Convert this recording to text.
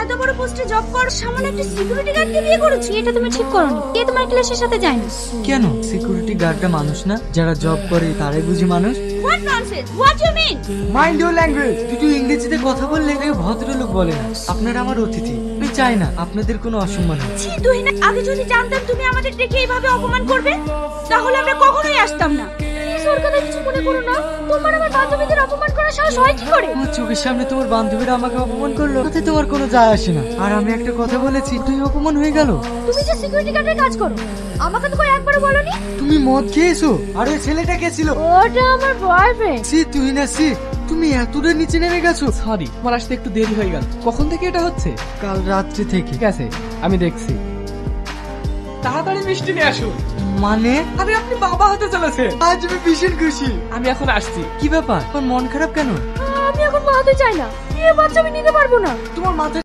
এত বড় পোস্টে জব কর, সামান্য একটা সিকিউরিটি গার্ডকে বিয়ে করেছো? এটা তুমি ঠিক করোনি। কে তোমার ক্লাসের সাথে যায় না? কেন সিকিউরিটি গার্ডটা মানুষ না? যারা জব করে তারাই বুঝি মানুষ। What nonsense, what you mean? Mind your language. দুটো ইংরেজিতে কথা বললে কেউ ভদ্রলোক বলে না। আপনারা আমার অতিথি, আমি চাই না আপনাদের কোনো অসম্মান হোক। ছি তুহিনা, আগে যদি জানতাম তুমি আমাদের দেখে এইভাবে অপমান করবে তাহলে আমরা কখনোই আসতাম না। প্লিজ ওর কথা কিছু মনে করো না। তোমার আমার বান্ধবীদের অপমান করার সাহস হয় কি করে? আমার চোখের সামনে তোমার বান্ধবীরা আমাকে অপমান করলো, তাতে তোমার কোনো যায় আসে না। আর আমি একটা কথা বলেছি, তুই অপমান হয়ে গেল। তুমি যে সিকিউরিটি গার্ডের কাজ করো, আমাকে তো একবারও বলনি। তুমি মদ খেয়েছো? আর ওই ছেলেটা কে ছিল? ওটা আমার বয়ফ্রেন্ড। সি তুই না সি, তুমি এতটা নিচে নেমে গেছো। সরি, আমার আসতে একটু দেরি হয়ে গেল। কখন থেকে এটা হচ্ছে? কাল রাত্রি থেকে। ঠিক আছে, আমি দেখছি। তাড়াতাড়ি মিষ্টি নিয়ে আসুন। মানে আরে আপনি বাবা হতে চলেছে। আজ আমি ভীষণ খুশি। আমি এখন আসছি। কি ব্যাপার, তোমার মন খারাপ কেন? আমি এখন মা হতে চাই না। বিয়ে বাচ্চা আমি নিতে পারবো না। তোমার মাথা